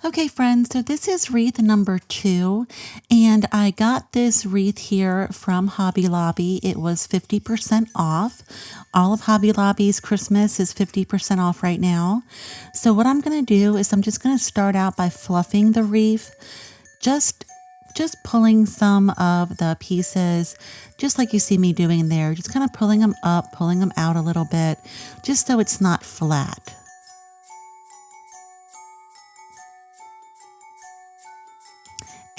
Okay, friends, so this is wreath number 2, and I got this wreath here from Hobby Lobby. It was 50% off. All of Hobby Lobby's Christmas is 50% off right now. So what I'm going to do is I'm just going to start out by fluffing the wreath, just pulling some of the pieces, just like you see me doing there, just kind of pulling them up, pulling them out a little bit, just so it's not flat.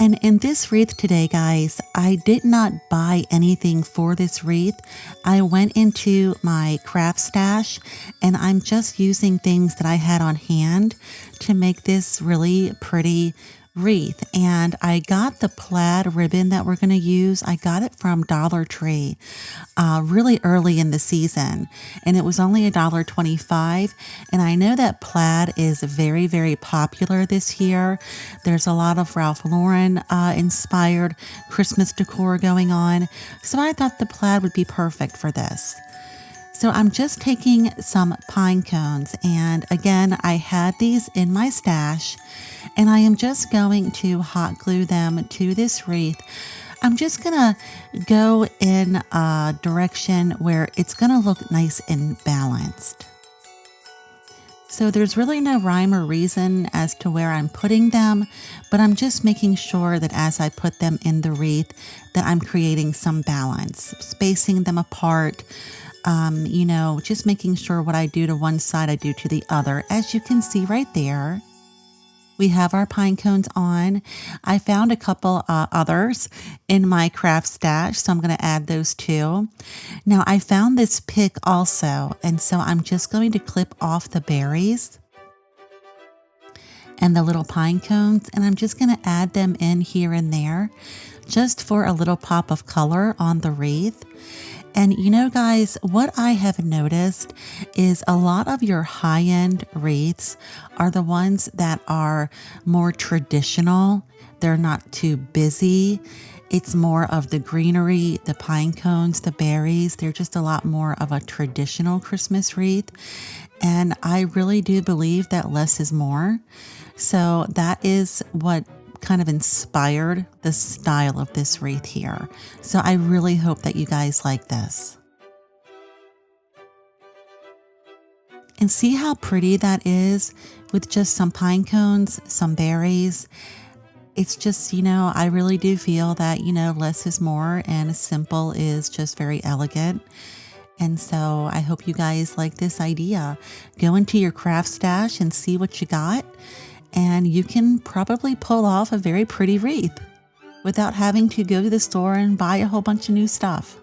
And in this wreath today, guys, I did not buy anything for this wreath. I went into my craft stash and I'm just using things that I had on hand to make this really pretty wreath. And I got the plaid ribbon that we're going to use. I got it from Dollar Tree really early in the season, and it was only $1.25. And I know that plaid is very, very popular this year. There's a lot of Ralph Lauren inspired Christmas decor going on, so I thought the plaid would be perfect for this. So I'm just taking some pine cones, and again, I had these in my stash, and I am just going to hot glue them to this wreath. I'm just gonna go in a direction where it's gonna look nice and balanced. So there's really no rhyme or reason as to where I'm putting them, but I'm just making sure that as I put them in the wreath that I'm creating some balance, spacing them apart, just making sure what I do to one side I do to the other. As you can see right there, we have our pine cones on. I found a couple others in my craft stash, so I'm going to add those too. Now I found this pick also, and so I'm just going to clip off the berries and the little pine cones, and I'm just going to add them in here and there just for a little pop of color on the wreath. And you know, guys, what I have noticed is a lot of your high-end wreaths are the ones that are more traditional. They're not too busy. It's more of the greenery, the pine cones, the berries. They're just a lot more of a traditional Christmas wreath. And I really do believe that less is more. So that is what kind of inspired the style of this wreath here. So I really hope that you guys like this. And see how pretty that is with just some pine cones, some berries. It's just, I really do feel that, less is more and simple is just very elegant. And so I hope you guys like this idea. Go into your craft stash and see what you got, and you can probably pull off a very pretty wreath without having to go to the store and buy a whole bunch of new stuff.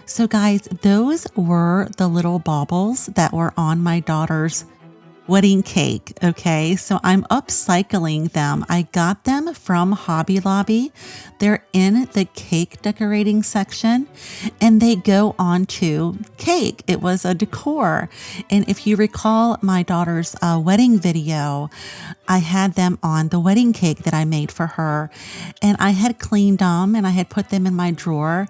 So guys, those were the little baubles that were on my daughter's wedding cake. Okay, so I'm upcycling them. I got them from Hobby Lobby. They're in the cake decorating section and they go onto cake. It was a decor. And if you recall my daughter's wedding video, I had them on the wedding cake that I made for her, and I had cleaned them and I had put them in my drawer.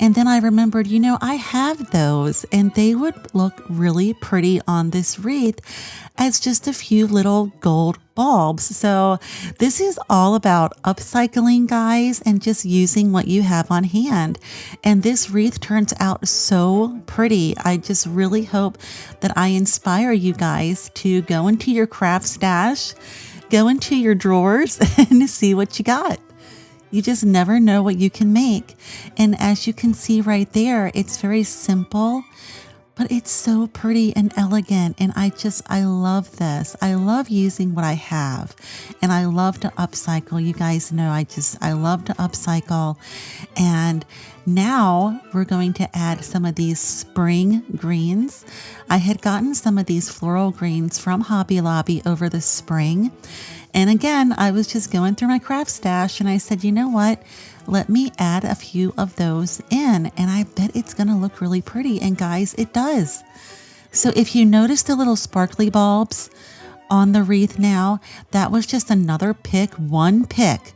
And then I remembered, I have those and they would look really pretty on this wreath as just a few little gold bulbs. So this is all about upcycling, guys, and just using what you have on hand. And this wreath turns out so pretty. I just really hope that I inspire you guys to go into your craft stash, go into your drawers and see what you got. You just never know what you can make. And as you can see right there, it's very simple, but it's so pretty and elegant. And I love this. I love using what I have, and I love to upcycle. You guys know I love to upcycle. And now we're going to add some of these spring greens. I had gotten some of these floral greens from Hobby Lobby over the spring. And again, I was just going through my craft stash and I said, you know what? Let me add a few of those in, and I bet it's going to look really pretty. And guys, it does. So if you notice the little sparkly bulbs on the wreath now, that was just another one pick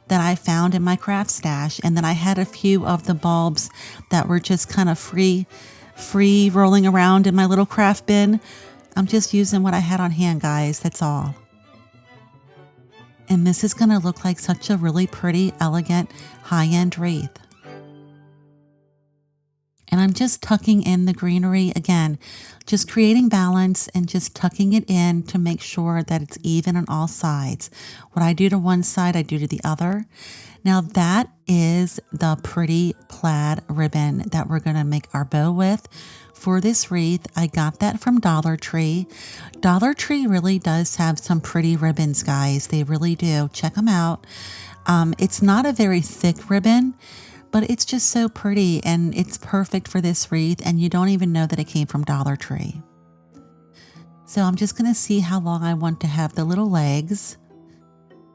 that I found in my craft stash. And then I had a few of the bulbs that were just kind of free free rolling around in my little craft bin. I'm just using what I had on hand, guys. That's all. And this is going to look like such a really pretty, elegant, high-end wreath. And I'm just tucking in the greenery again, just creating balance and just tucking it in to make sure that it's even on all sides. What I do to one side, I do to the other. Now that is the pretty plaid ribbon that we're going to make our bow with. For this wreath, I got that from Dollar Tree. Dollar Tree really does have some pretty ribbons, guys. They really do. Check them out. It's not a very thick ribbon, but it's just so pretty and it's perfect for this wreath, and you don't even know that it came from Dollar Tree. So I'm just going to see how long I want to have the little legs,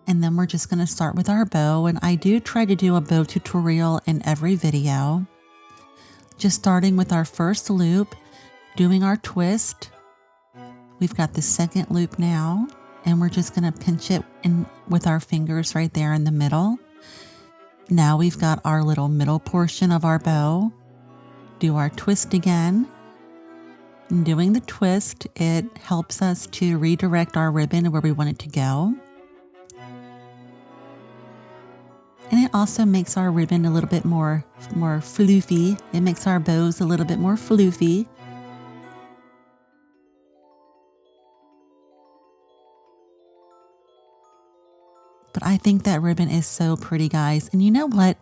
and then we're just going to start with our bow. And I do try to do a bow tutorial in every video. Just starting with our first loop, doing our twist. We've got the second loop now, and we're just going to pinch it in with our fingers right there in the middle. Now we've got our little middle portion of our bow. Do our twist again. And doing the twist, it helps us to redirect our ribbon where we want it to go. And it also makes our ribbon a little bit more floofy. It makes our bows a little bit more floofy. But I think that ribbon is so pretty, guys. And you know what?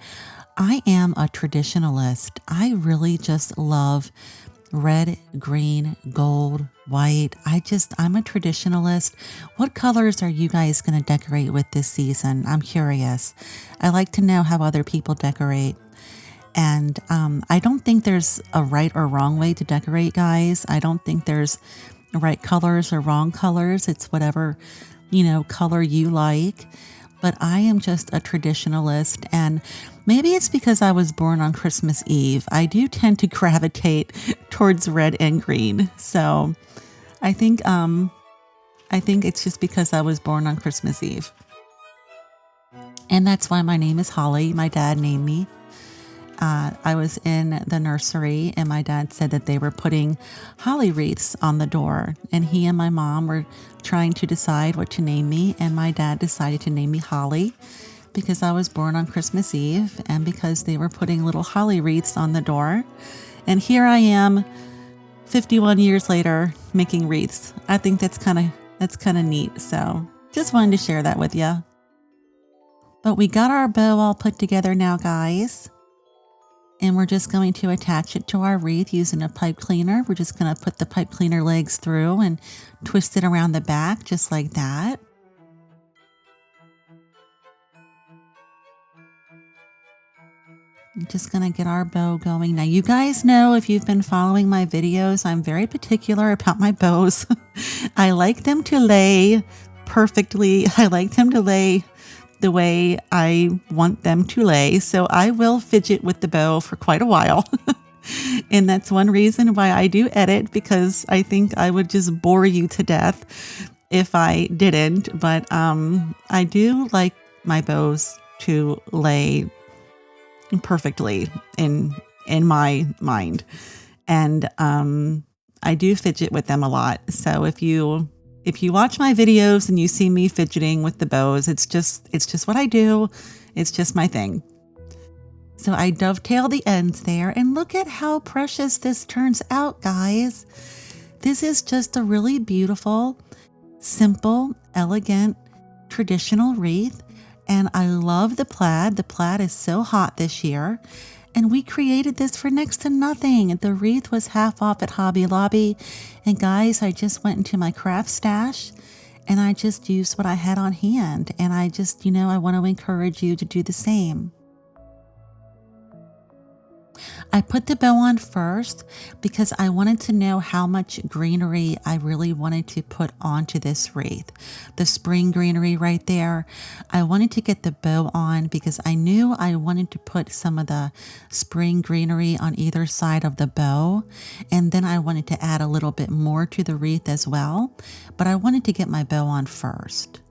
I am a traditionalist. I really just love red, green, gold, white. I'm a traditionalist. What colors are you guys going to decorate with this season? I'm curious. I like to know how other people decorate. And I don't think there's a right or wrong way to decorate, guys. I don't think there's right colors or wrong colors. It's whatever, color you like. But I am just a traditionalist, and maybe it's because I was born on Christmas Eve. I do tend to gravitate towards red and green. So I think it's just because I was born on Christmas Eve. And that's why my name is Holly. My dad named me. I was in the nursery, and my dad said that they were putting holly wreaths on the door, and he and my mom were trying to decide what to name me, and my dad decided to name me Holly because I was born on Christmas Eve and because they were putting little holly wreaths on the door. And here I am 51 years later making wreaths. I think that's kind of neat. So just wanted to share that with you. But we got our bow all put together now, guys. And we're just going to attach it to our wreath using a pipe cleaner. We're just going to put the pipe cleaner legs through and twist it around the back just like that. I'm just going to get our bow going. Now, you guys know, if you've been following my videos, I'm very particular about my bows. I like them to lay perfectly. I like them to lay the way I want them to lay. So I will fidget with the bow for quite a while. And that's one reason why I do edit, because I think I would just bore you to death if I didn't. But I do like my bows to lay perfectly in my mind. And I do fidget with them a lot. So if you watch my videos and you see me fidgeting with the bows, it's just what I do. It's just my thing. So I dovetail the ends there, and look at how precious this turns out, guys. This is just a really beautiful, simple, elegant, traditional wreath. And I love the plaid. The plaid is so hot this year. And we created this for next to nothing. The wreath was half off at Hobby Lobby. And guys, I just went into my craft stash and I just used what I had on hand. And I just, I want to encourage you to do the same. I put the bow on first because I wanted to know how much greenery I really wanted to put onto this wreath. The spring greenery right there. I wanted to get the bow on because I knew I wanted to put some of the spring greenery on either side of the bow. And then I wanted to add a little bit more to the wreath as well. But I wanted to get my bow on first.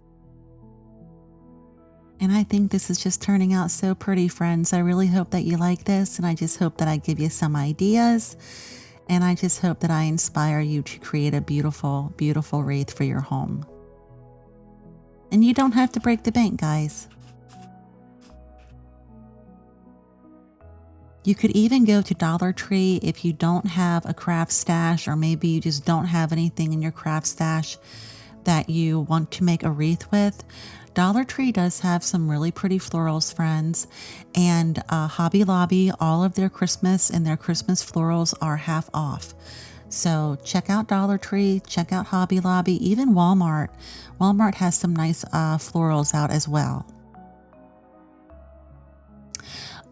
And I think this is just turning out so pretty, friends. I really hope that you like this, and I just hope that I give you some ideas. And I just hope that I inspire you to create a beautiful, beautiful wreath for your home. And you don't have to break the bank, guys. You could even go to Dollar Tree if you don't have a craft stash, or maybe you just don't have anything in your craft stash that you want to make a wreath with. Dollar Tree does have some really pretty florals, friends, and Hobby Lobby, all of their Christmas and their Christmas florals are half off. So check out Dollar Tree, check out Hobby Lobby, even Walmart. Walmart has some nice florals out as well.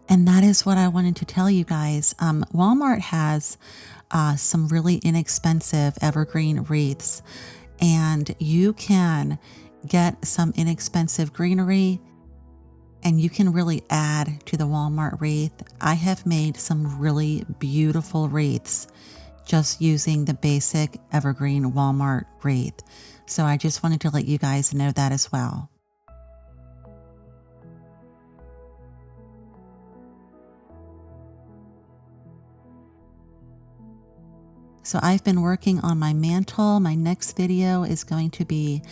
And that is what I wanted to tell you guys. Walmart has some really inexpensive evergreen wreaths, and you can get some inexpensive greenery and you can really add to the Walmart wreath. I have made some really beautiful wreaths just using the basic evergreen Walmart wreath. So I just wanted to let you guys know that as well. So I've been working on my mantle. My next video is going to be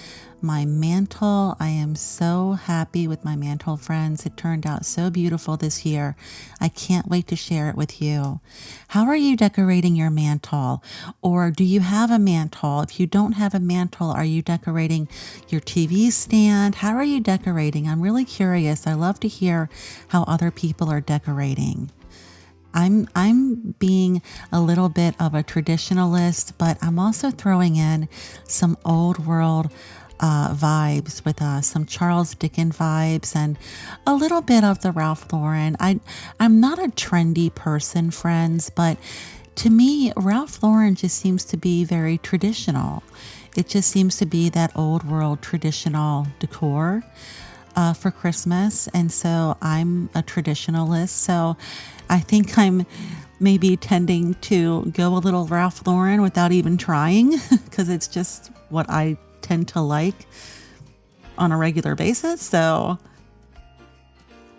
my mantle. I am so happy with my mantle, friends. It turned out so beautiful this year. I can't wait to share it with you. How are you decorating your mantle? Or do you have a mantle? If you don't have a mantle, are you decorating your TV stand? How are you decorating? I'm really curious. I love to hear how other people are decorating. I'm being a little bit of a traditionalist, but I'm also throwing in some old world vibes with some Charles Dickens vibes and a little bit of the Ralph Lauren. I'm not a trendy person, friends, but to me, Ralph Lauren just seems to be very traditional. It just seems to be that old world traditional decor for Christmas. And so I'm a traditionalist. So I think I'm maybe tending to go a little Ralph Lauren without even trying, because it's just what I tend to like on a regular basis. So,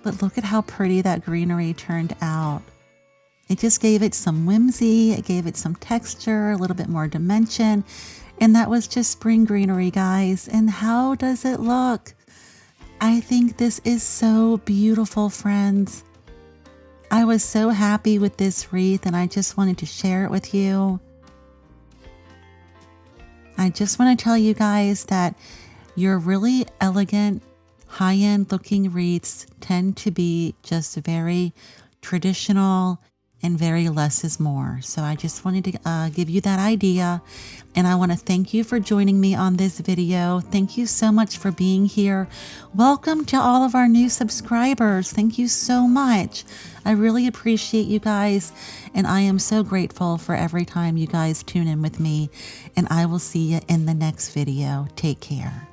but look at how pretty that greenery turned out. It just gave it some whimsy. It gave it some texture, a little bit more dimension. And that was just spring greenery, guys. And how does it look? I think this is so beautiful, friends. I was so happy with this wreath and I just wanted to share it with you. I just want to tell you guys that your really elegant, high-end looking wreaths tend to be just very traditional and very less is more. So I just wanted to give you that idea. And I want to thank you for joining me on this video. Thank you so much for being here. Welcome to all of our new subscribers. Thank you so much. I really appreciate you guys. And I am so grateful for every time you guys tune in with me. And I will see you in the next video. Take care.